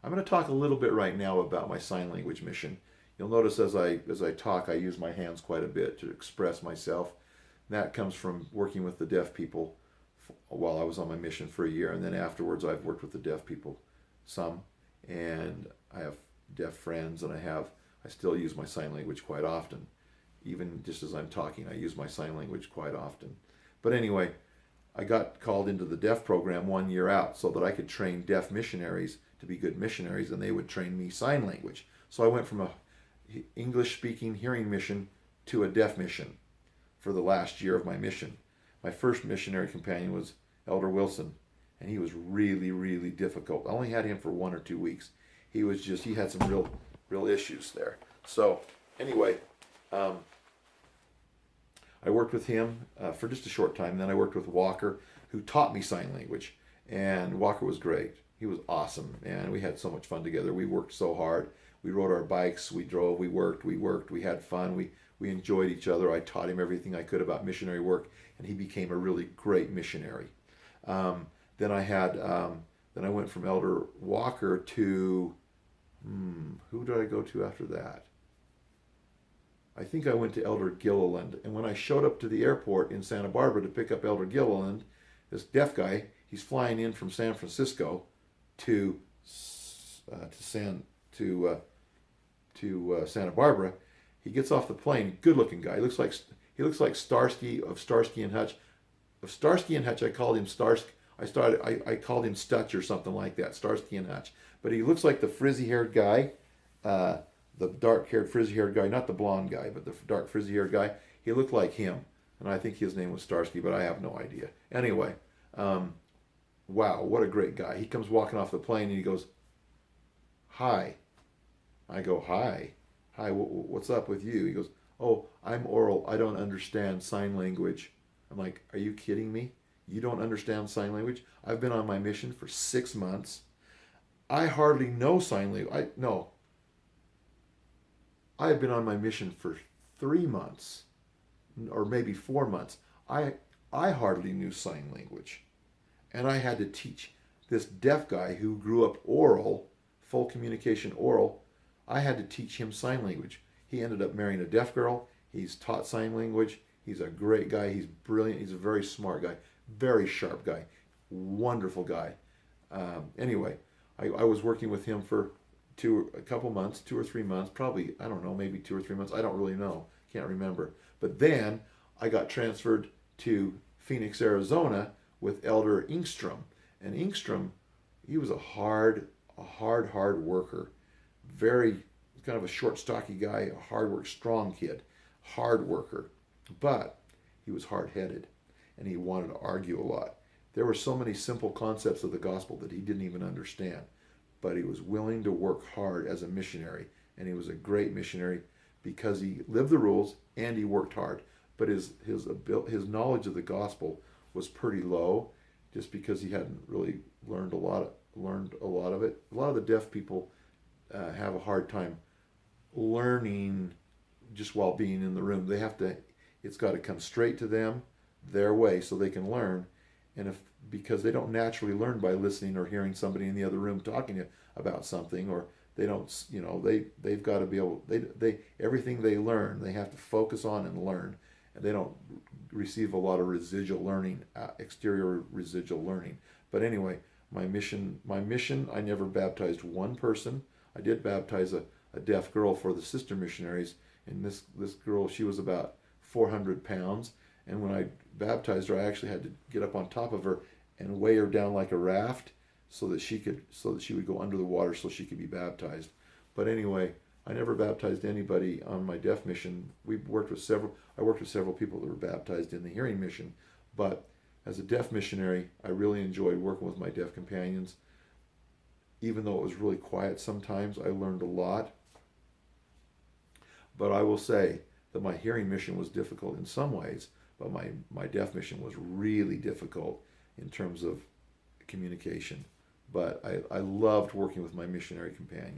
I'm going to talk a little bit right now about my sign language mission. You'll notice as I talk, I use my hands quite a bit to express myself. That comes from working with the deaf people while I was on my mission for a year, and then afterwards I've worked with the deaf people some, and I have deaf friends, and I still use my sign language quite often. Even just as I'm talking, I use my sign language quite often. But anyway, I got called into the deaf program 1 year out so that I could train deaf missionaries to be good missionaries, and they would train me sign language. So I went from a English speaking hearing mission to a deaf mission for the last year of my mission. My first missionary companion was Elder Wilson, and he was really, really difficult. I only had him for 1 or 2 weeks. He had some real issues there. So anyway, I worked with him for just a short time. Then I worked with Walker, who taught me sign language, and Walker was great. He was awesome, and we had so much fun together. We worked so hard. We rode our bikes, we drove, we worked, we had fun, we enjoyed each other. I taught him everything I could about missionary work, and he became a really great missionary. Then I went from Elder Walker to, who did I go to after that? I think I went to Elder Gilliland, and when I showed up to the airport in Santa Barbara to pick up Elder Gilliland, this deaf guy, he's flying in from San Francisco to Santa Barbara. He gets off the plane. Good-looking guy. He looks like Starsky of Starsky and Hutch. Of Starsky and Hutch, I called him Starsky. I called him Stutch or something like that. Starsky and Hutch. But he looks like the frizzy-haired guy, the dark-haired, frizzy-haired guy, not the blonde guy, but the dark, frizzy-haired guy. He looked like him, and I think his name was Starsky, but I have no idea. Anyway, wow, what a great guy. He comes walking off the plane, and he goes, "Hi." I go, "Hi. Hi, what's up with you?" He goes, "Oh, I'm oral. I don't understand sign language." I'm like, "Are you kidding me? You don't understand sign language? I've been on my mission for 6 months. I hardly know sign language. I have been on my mission for 3 months, or maybe 4 months. I hardly knew sign language. And I had to teach this deaf guy who grew up oral, full communication oral. I had to teach him sign language. He ended up marrying a deaf girl. He's taught sign language. He's a great guy. He's brilliant. He's a very smart guy, very sharp guy, wonderful guy. Anyway, I was working with him for a couple months, 2 or 3 months, probably, I don't know, maybe 2 or 3 months. I don't really know. Can't remember. But then I got transferred to Phoenix, Arizona with Elder Ingstrom. And Ingstrom, he was a hard worker. Very kind of a short, stocky guy, a hard work, strong kid, hard worker. But he was hard-headed, and he wanted to argue a lot. There were so many simple concepts of the gospel that he didn't even understand. But he was willing to work hard as a missionary, and he was a great missionary because he lived the rules and he worked hard. But his knowledge of the gospel was pretty low, just because he hadn't really learned a lot of it. A lot of the deaf people have a hard time learning just while being in the room. It's got to come straight to them, their way, so they can learn. And because they don't naturally learn by listening or hearing somebody in the other room talking about something, or they don't, they've got to be able, everything they learn, they have to focus on and learn, and they don't receive a lot of residual learning, exterior residual learning. But anyway, my mission, I never baptized one person. I did baptize a deaf girl for the sister missionaries, and this girl, she was about 400 pounds. And when I baptized her, I actually had to get up on top of her and weigh her down like a raft so that she would go under the water so she could be baptized. But anyway, I never baptized anybody on my deaf mission. I worked with several people that were baptized in the hearing mission. But as a deaf missionary, I really enjoyed working with my deaf companions. Even though it was really quiet sometimes, I learned a lot. But I will say that my hearing mission was difficult in some ways, but my deaf mission was really difficult in terms of communication. But I loved working with my missionary companions.